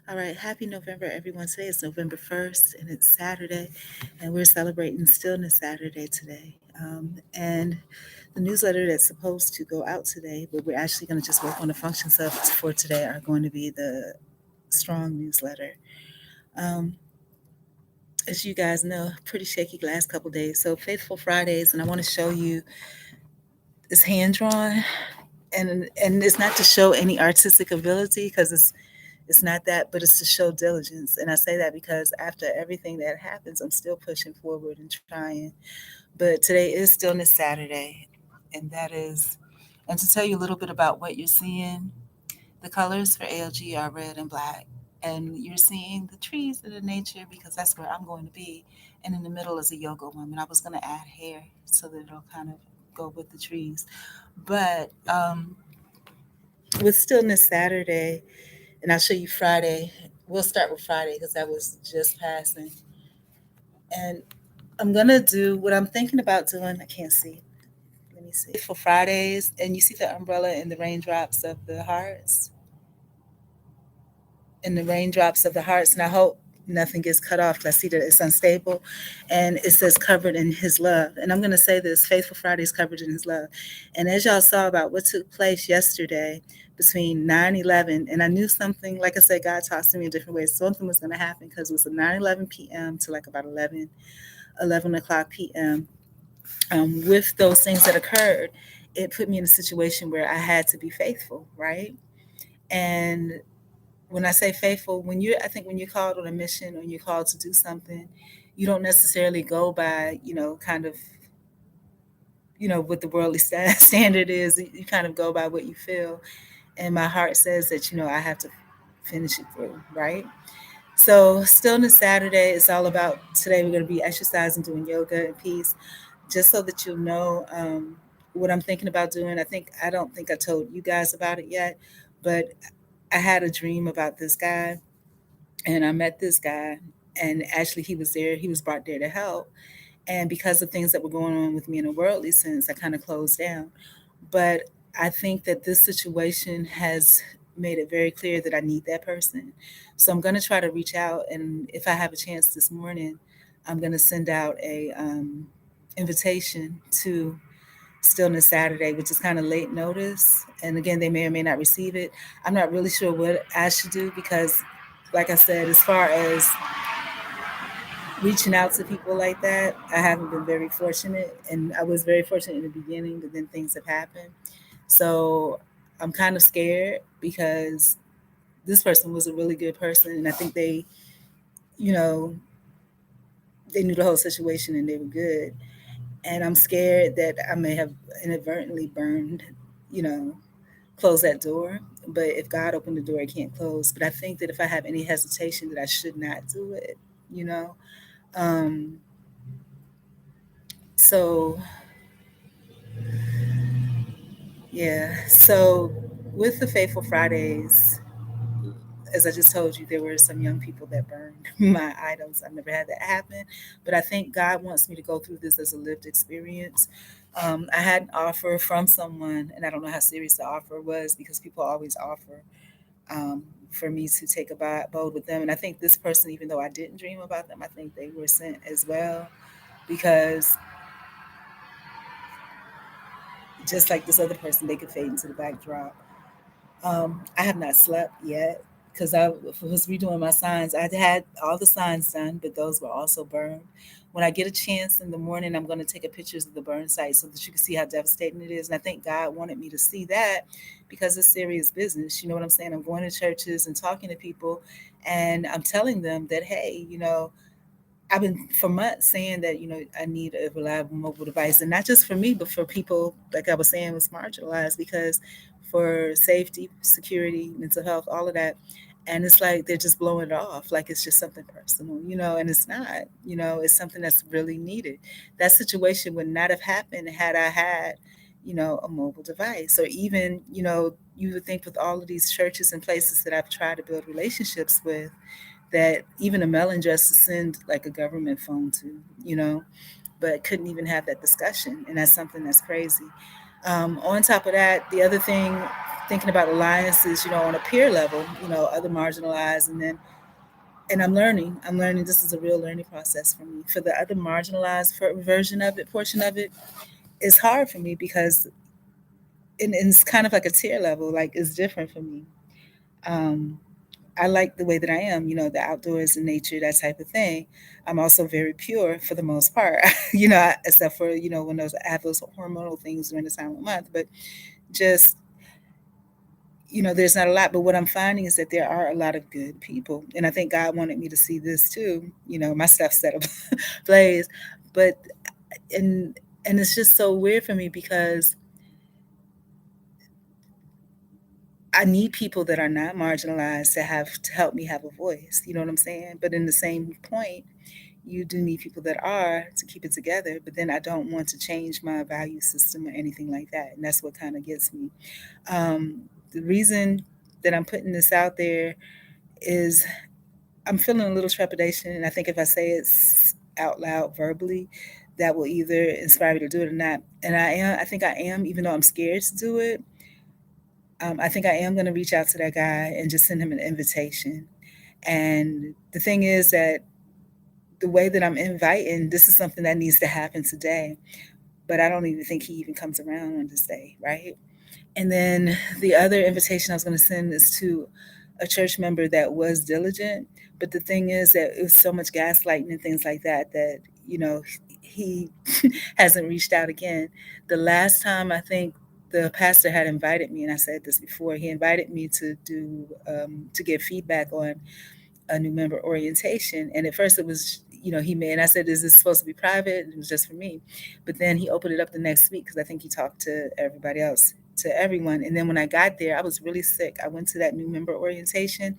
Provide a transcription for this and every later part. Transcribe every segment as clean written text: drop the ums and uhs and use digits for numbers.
All right, happy November, everyone. Today is November 1st, and it's Saturday, and we're celebrating Stillness Saturday today. And the newsletter that's supposed to go out today, but we're actually going to just work on the functions of for today, are going to be the Strong newsletter. Um, as you guys know, pretty shaky last couple days. So Faithful Fridays, and I want to show you this hand drawn, and it's not to show any artistic ability because it's not that, but it's to show diligence. And I say that because after everything that happens, I'm still pushing forward and trying. But today is Stillness Saturday, and and to tell you a little bit about what you're seeing, the colors for ALG are red and black. And you're seeing the trees and the nature because that's where I'm going to be. And in the middle is a yoga woman. I was going to add hair so that it'll kind of go with the trees. But with Stillness Saturday, and I'll show you Friday. We'll start with Friday because that was just passing. And I'm gonna do what I'm thinking about doing. I can't see. Let me see. For Fridays, and you see the umbrella and the raindrops of the hearts, and the raindrops of the hearts. And I hope nothing gets cut off because I see that it's unstable. And it says covered in his love. And I'm going to say this, Faithful Friday is covered in his love. And as y'all saw about what took place yesterday between 9/11, and I knew something, like I said, God talks to me in different ways. Something was going to happen because it was a 9/11 p.m. to like about 11 o'clock p.m. With those things that occurred, it put me in a situation where I had to be faithful, right? And when I say faithful, I think when you're called on a mission or you're called to do something, you don't necessarily go by, kind of, what the worldly standard is. You kind of go by what you feel. And my heart says that, I have to finish it through, right? So, Stillness Saturday is all about today. We're going to be exercising, doing yoga and peace, just so that you'll know what I'm thinking about doing. I don't think I told you guys about it yet, but I had a dream about this guy, and I met this guy, and actually he was there. He was brought there to help, and because of things that were going on with me in a worldly sense, I kind of closed down. But I think that this situation has made it very clear that I need that person. So I'm going to try to reach out, and if I have a chance this morning, I'm going to send out a invitation to Stillness Saturday, which is kind of late notice. And again, they may or may not receive it. I'm not really sure what I should do because, like I said, as far as reaching out to people like that, I haven't been very fortunate. And I was very fortunate in the beginning, but then things have happened. So I'm kind of scared because this person was a really good person. And I think you know, they knew the whole situation and they were good. And I'm scared that I may have inadvertently burned, you know, closed that door. But if God opened the door, it can't close. But I think that if I have any hesitation, that I should not do it, you know. Um, so yeah. So with the Faithful Fridays, as I just told you, there were some young people that burned my items. I've never had that happen, but I think God wants me to go through this as a lived experience. I had an offer from someone, and I don't know how serious the offer was because people always offer for me to take a bold with them. And I think this person, even though I didn't dream about them, I think they were sent as well because just like this other person, they could fade into the backdrop. I have not slept yet because I was redoing my signs. I had all the signs done, but those were also burned. When I get a chance in the morning, I'm going to take a pictures of the burn site so that you can see how devastating it is. And I think God wanted me to see that because it's serious business. You know what I'm saying? I'm going to churches and talking to people, and I'm telling them that, hey, I've been for months saying that I need a reliable mobile device, and not just for me, but for people like I was saying was marginalized because for safety, security, mental health, all of that. And it's like they're just blowing it off like it's just something personal, and it's not. It's something that's really needed. That situation would not have happened had I had a mobile device, or even you would think with all of these churches and places that I've tried to build relationships with that even a mailing address to send like a government phone to, but couldn't even have that discussion. And that's something that's crazy. On top of that, the other thing thinking about alliances, on a peer level, other marginalized, and I'm learning this is a real learning process for me. For the other marginalized version of it, portion of it, it's hard for me because and it's kind of like a tier level, like it's different for me. Um, I like the way that I am, the outdoors and nature, that type of thing. I'm also very pure for the most part, except for, when those I have those hormonal things during the time of the month. But just, there's not a lot. But what I'm finding is that there are a lot of good people. And I think God wanted me to see this too, my stuff set up ablaze. But, and, and it's just so weird for me because I need people that are not marginalized to help me have a voice. You know what I'm saying? But in the same point, you do need people that are to keep it together. But then I don't want to change my value system or anything like that. And that's what kind of gets me. Um, the reason that I'm putting this out there is I'm feeling a little trepidation. And I think if I say it out loud verbally, that will either inspire me to do it or not. And I think I am, even though I'm scared to do it. I think I am going to reach out to that guy and just send him an invitation. And the thing is that the way that I'm inviting, this is something that needs to happen today. But I don't even think he even comes around on this day, right? And then the other invitation I was going to send is to a church member that was diligent. But the thing is that it was so much gaslighting and things like that that, he hasn't reached out again. The last time I think the pastor had invited me, and I said this before, he invited me to give feedback on a new member orientation. And at first it was, he made, and I said, is this supposed to be private? And it was just for me. But then he opened it up the next week because I think he talked to everybody else, to everyone. And then when I got there, I was really sick. I went to that new member orientation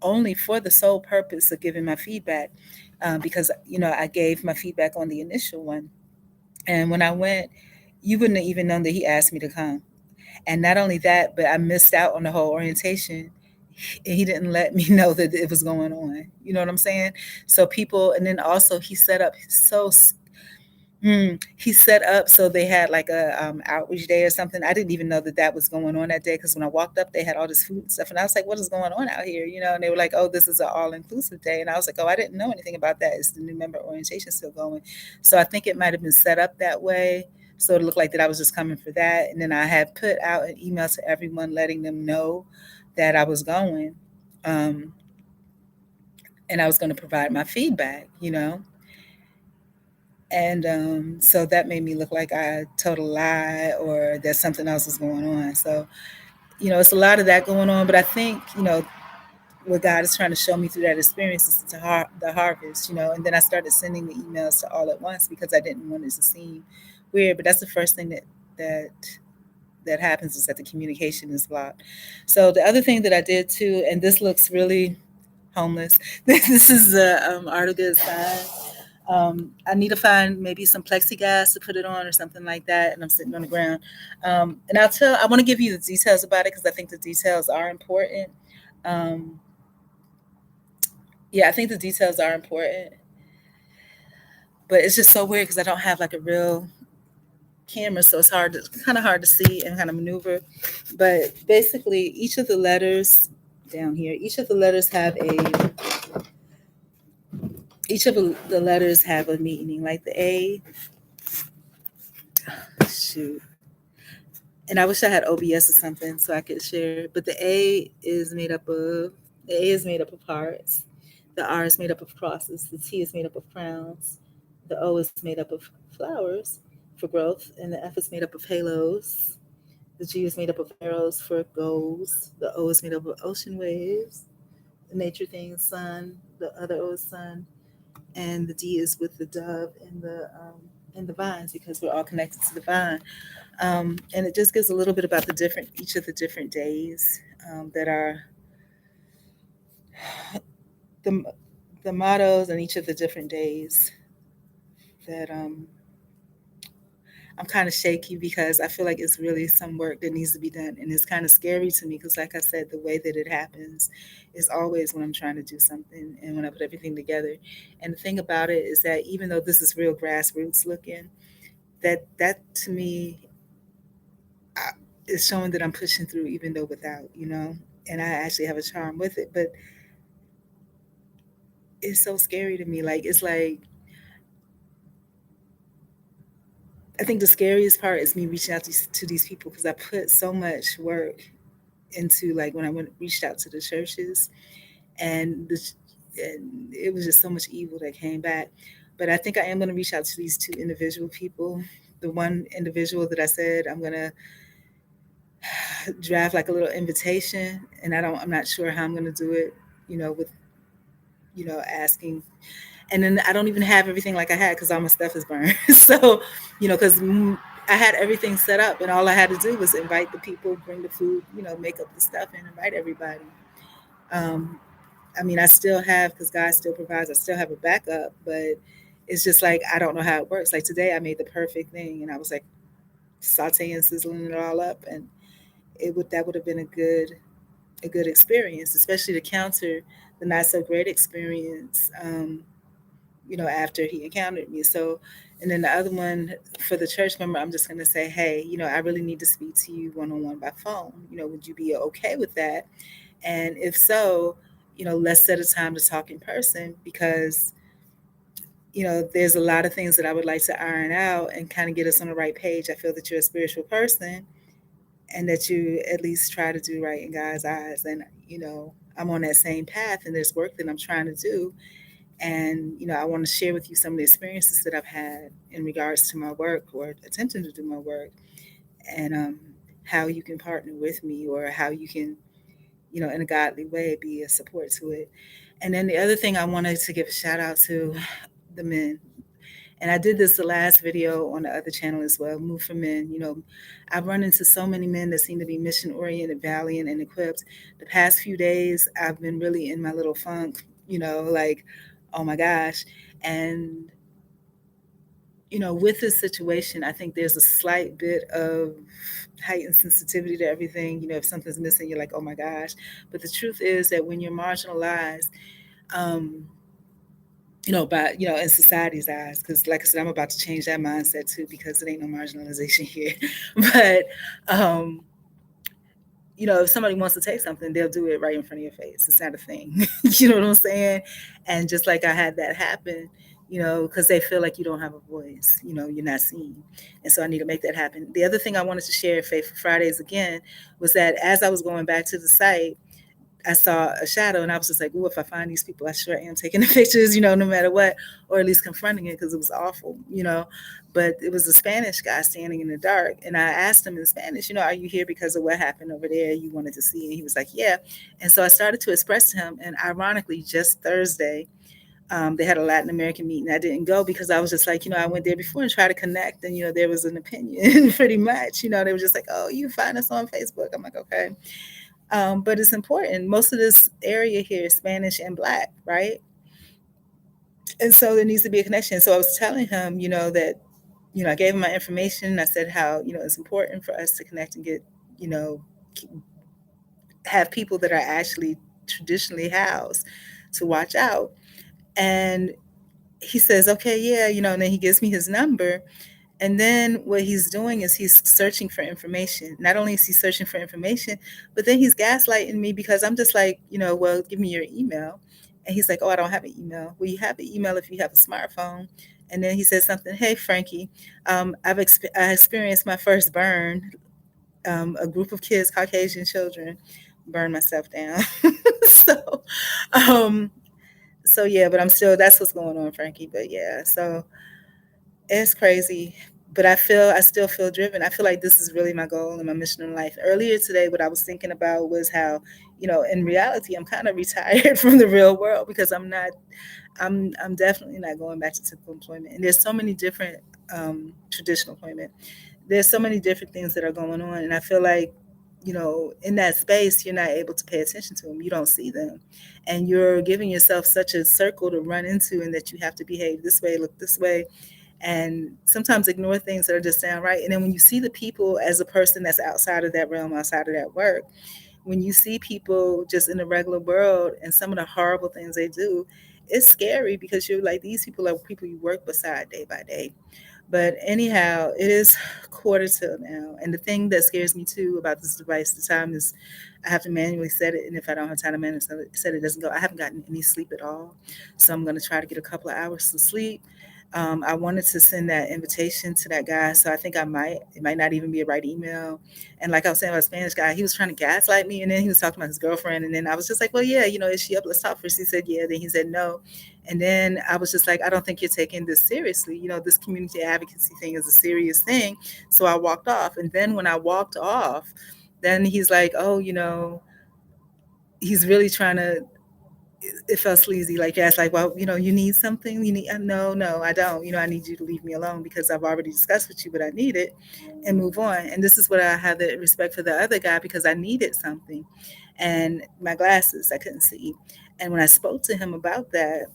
only for the sole purpose of giving my feedback because, I gave my feedback on the initial one. And when I went, you wouldn't have even known that he asked me to come. And not only that, but I missed out on the whole orientation. He didn't let me know that it was going on. You know what I'm saying? So people, and then also he set up so they had like a outreach day or something. I didn't even know that that was going on that day because when I walked up, they had all this food and stuff, and I was like, "What is going on out here?" And they were like, "Oh, this is an all-inclusive day," and I was like, "Oh, I didn't know anything about that. Is the new member orientation still going?" So I think it might have been set up that way. So it looked like that I was just coming for that. And then I had put out an email to everyone letting them know that I was going. Um, and I was going to provide my feedback. And so that made me look like I told a lie or that something else was going on. So, it's a lot of that going on. But I think, what God is trying to show me through that experience is the harvest. And then I started sending the emails to all at once because I didn't want it to seem weird. But that's the first thing that that happens is that the communication is blocked. So the other thing that I did too, and this looks really homeless. This is the Art of Good sign. I need to find maybe some plexiglass to put it on or something like that. And I'm sitting on the ground. And I want to give you the details about it because I think the details are important. Um, yeah, I think the details are important. But it's just so weird because I don't have like a real camera, so it's kind of hard to see and kind of maneuver. But basically, each of the letters down here, each of the letters have a meaning. Like the A, shoot, and I wish I had OBS or something so I could share. But the A is made up of hearts. The R is made up of crosses. The T is made up of crowns. The O is made up of flowers for growth, and the F is made up of halos. The G is made up of arrows for goals. The O is made up of ocean waves. The nature thing, sun. The other O is sun, and the D is with the dove and the vines because we're all connected to the vine. And it just gives a little bit about each of the different days that are the the mottos and each of the different days that I'm kind of shaky because I feel like it's really some work that needs to be done, and it's kind of scary to me because, like I said, the way that it happens is always when I'm trying to do something and when I put everything together. And the thing about it is that even though this is real grassroots looking, that to me it's showing that I'm pushing through even though without, and I actually have a charm with it. But it's so scary to me. Like, it's like, I think the scariest part is me reaching out to these people because I put so much work into, like, when I reached out to the churches, and and it was just so much evil that came back. But I think I am going to reach out to these two individual people. The one individual that I said I'm going to draft like a little invitation, and I'm not sure how I'm going to do it, with, asking. And then I don't even have everything like I had because all my stuff is burned. So, because I had everything set up, and all I had to do was invite the people, bring the food, make up the stuff, and invite everybody. Um, I mean, I still have, because God still provides, I still have a backup, but it's just like, I don't know how it works. Like today, I made the perfect thing, and I was like sauteing, sizzling it all up, and that would have been a good experience, especially to counter the not so great experience. After he encountered me. So, and then the other one for the church member, I'm just going to say, hey, I really need to speak to you one on one by phone. Would you be okay with that? And if so, let's set a time to talk in person because, there's a lot of things that I would like to iron out and kind of get us on the right page. I feel that you're a spiritual person and that you at least try to do right in God's eyes. And, I'm on that same path and there's work that I'm trying to do. And, I want to share with you some of the experiences that I've had in regards to my work or attempting to do my work, and how you can partner with me, or how you can, in a godly way, be a support to it. And then the other thing I wanted to give a shout out to the men. And I did this the last video on the other channel as well, Move for Men. I've run into so many men that seem to be mission oriented, valiant, and equipped. The past few days, I've been really in my little funk, like, oh my gosh. And, with this situation, I think there's a slight bit of heightened sensitivity to everything. If something's missing, you're like, oh my gosh. But the truth is that when you're marginalized, um, by, in society's eyes, because like I said, I'm about to change that mindset too, because it ain't no marginalization here. But, um, if somebody wants to take something, they'll do it right in front of your face. It's not a thing. You know what I'm saying? And just like I had that happen, because they feel like you don't have a voice, you're not seen. And so I need to make that happen. The other thing I wanted to share, Faithful Fridays again, was that as I was going back to the site, I saw a shadow and I was just like, oh, if I find these people, I sure am taking the pictures, no matter what, or at least confronting it because it was awful. But it was a Spanish guy standing in the dark. And I asked him in Spanish, are you here because of what happened over there you wanted to see? And he was like, yeah. And so I started to express to him. And ironically, just Thursday, they had a Latin American meeting. I didn't go because I was just like, I went there before and tried to connect. And, there was an opinion pretty much. They were just like, oh, you find us on Facebook. I'm like, okay. But it's important. Most of this area here is Spanish and Black, right? And so there needs to be a connection. So I was telling him, that, I gave him my information. I said how, it's important for us to connect and get, you know, have people that are actually traditionally housed to watch out. And he says, okay, yeah, and then he gives me his number. And then what he's doing is he's searching for information. Not only is he searching for information, but then he's gaslighting me because I'm just like, well, give me your email. And he's like, oh, I don't have an email. Well, you have an email if you have a smartphone. And then he says something, hey, Frankie, I experienced my first burn. A group of kids, Caucasian children, burned myself down. so, um, so yeah, but that's what's going on, Frankie. But yeah, so it's crazy, but I still feel driven. I feel like this is really my goal and my mission in life. Earlier today, what I was thinking about was how, in reality, I'm kind of retired from the real world because I'm definitely not going back to typical employment. And there's so many different traditional employment. There's so many different things that are going on, and I feel like, in that space, you're not able to pay attention to them. You don't see them, and you're giving yourself such a circle to run into, and that you have to behave this way, look this way, and sometimes ignore things that are just downright. And then when you see the people as a person that's outside of that realm, outside of that work, when you see people just in the regular world and some of the horrible things they do, it's scary because you're like, these people are people you work beside day by day. But anyhow, it is quarter till now. And the thing that scares me too about this device, the time is I have to manually set it. And if I don't have time to manually set it, doesn't go. I haven't gotten any sleep at all. So I'm going to try to get a couple of hours of sleep. I wanted to send that invitation to that guy. So I think it might not even be a right email. And like I was saying about a Spanish guy, he was trying to gaslight me. And then he was talking about his girlfriend. And then I was just like, well, yeah, is she up? Let's talk first. He said, yeah. Then he said, no. And then I was just like, I don't think you're taking this seriously. This community advocacy thing is a serious thing. So I walked off. And then when I walked off, then he's like, oh, he's really trying to, it felt sleazy. Like, yeah, it's like, well, you need something. No, I don't. I need you to leave me alone because I've already discussed with you what I needed and move on. And this is what I have the respect for the other guy because I needed something. And my glasses, I couldn't see. And when I spoke to him about that,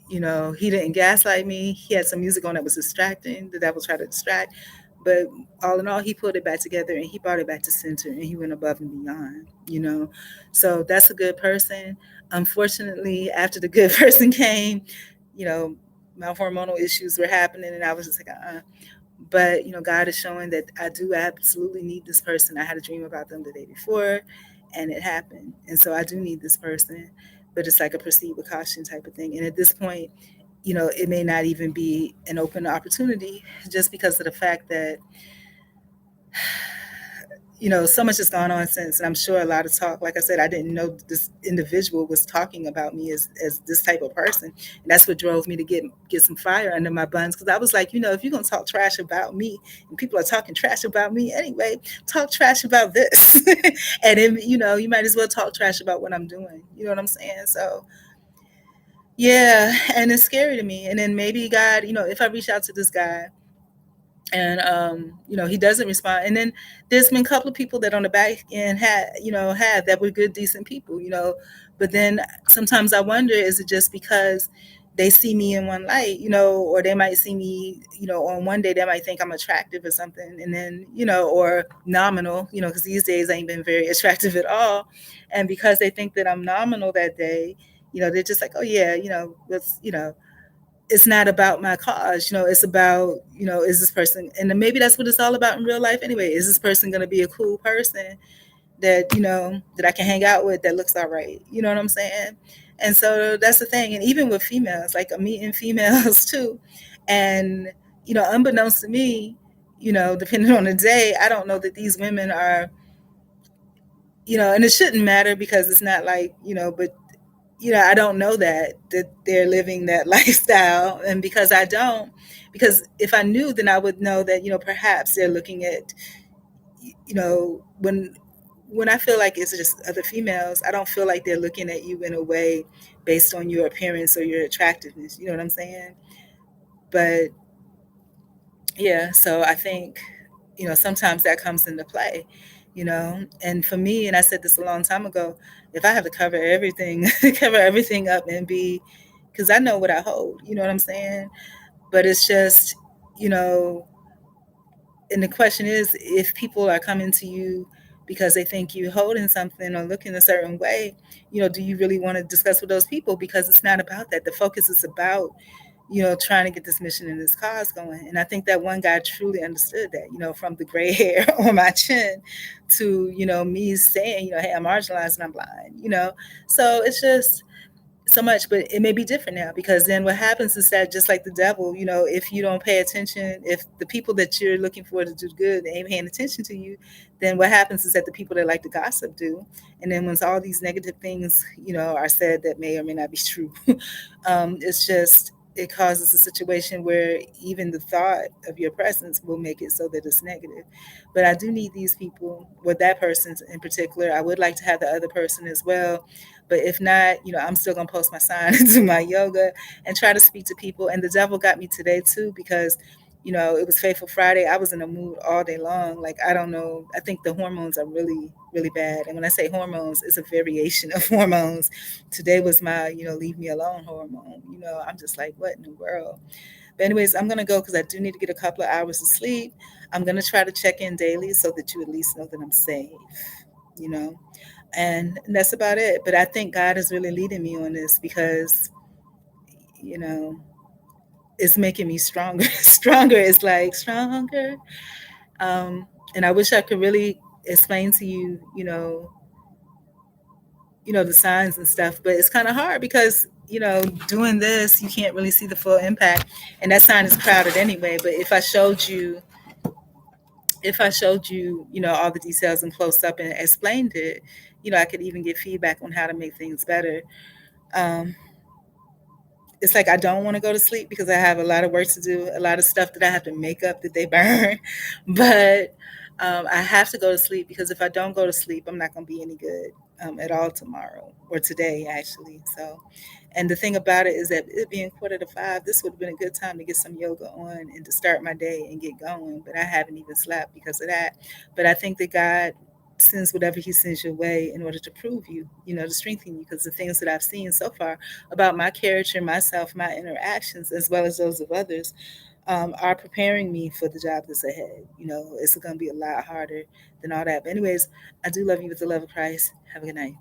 he didn't gaslight me. He had some music on that was distracting. The devil tried to distract. But all in all, he pulled it back together and he brought it back to center and he went above and beyond. So that's a good person. Unfortunately, after the good person came, you know, my hormonal issues were happening and I was just like, But, God is showing that I do absolutely need this person. I had a dream about them the day before and it happened. And so I do need this person, but it's like a proceed with caution type of thing. And at this point, it may not even be an open opportunity just because of the fact that so much has gone on since, and I'm sure a lot of talk. Like I said, I didn't know this individual was talking about me as this type of person, and that's what drove me to get some fire under my buns. Because I was like, if you're gonna talk trash about me, and people are talking trash about me anyway, talk trash about this, and then you might as well talk trash about what I'm doing. You know what I'm saying? So yeah, and it's scary to me. And then maybe God, if I reach out to this guy and he doesn't respond. And then there's been a couple of people that on the back end had that were good, decent people, but then sometimes I wonder, is it just because they see me in one light, or they might see me, on one day they might think I'm attractive or something, and then, or nominal, because these days I ain't been very attractive at all. And because they think that I'm nominal that day, they're just like, oh yeah, let's, it's not about my cause, it's about, is this person, and then maybe that's what it's all about in real life anyway. Is this person going to be a cool person that, that I can hang out with, that looks all right? You know what I'm saying? And so that's the thing. And even with females, like I'm meeting females too. And, unbeknownst to me, depending on the day, I don't know that these women are, and it shouldn't matter because it's not like, but I don't know that they're living that lifestyle. And because I don't, because if I knew, then I would know that, perhaps they're looking at, when I feel like it's just other females, I don't feel like they're looking at you in a way based on your appearance or your attractiveness. You know what I'm saying? But yeah, so I think, sometimes that comes into play, and for me, and I said this a long time ago, if I have to cover everything, cover everything up and be, because I know what I hold, you know what I'm saying? But it's just, you know, and the question is, if people are coming to you because they think you're holding something or looking a certain way, do you really want to discuss with those people? Because it's not about that. The focus is about, trying to get this mission and this cause going. And I think that one guy truly understood that, from the gray hair on my chin to, me saying, hey, I'm marginalized and I'm blind, So it's just so much, but it may be different now because then what happens is that just like the devil, if you don't pay attention, if the people that you're looking for to do good they ain't paying attention to you, then what happens is that the people that like to gossip do. And then once all these negative things, are said that may or may not be true, it's just, it causes a situation where even the thought of your presence will make it so that it's negative. But I do need these people, with that person in particular. I would like to have the other person as well. But if not, I'm still gonna post my sign and do my yoga and try to speak to people. And the devil got me today too because, it was Faithful Friday. I was in a mood all day long. Like, I don't know. I think the hormones are really, really bad. And when I say hormones, it's a variation of hormones. Today was my, leave me alone hormone. I'm just like, what in the world? But anyways, I'm gonna go because I do need to get a couple of hours of sleep. I'm gonna try to check in daily so that you at least know that I'm safe. You know, and that's about it. But I think God is really leading me on this because, you know, it's making me stronger. Stronger is like stronger. Um, and I wish I could really explain to you, the signs and stuff, but it's kind of hard because, doing this, you can't really see the full impact. And that sign is crowded anyway. But if I showed you, all the details and close up and explained it, I could even get feedback on how to make things better. Um, it's like I don't want to go to sleep because I have a lot of work to do, a lot of stuff that I have to make up that they burn. But I have to go to sleep because if I don't go to sleep, I'm not going to be any good at all tomorrow or today, actually. So, and the thing about it is that it being 4:45, this would have been a good time to get some yoga on and to start my day and get going. But I haven't even slept because of that. But I think that God sends whatever He sends your way in order to prove you, to strengthen you. Because the things that I've seen so far about my character, myself, my interactions, as well as those of others, are preparing me for the job that's ahead. It's going to be a lot harder than all that. But anyways, I do love you with the love of Christ. Have a good night.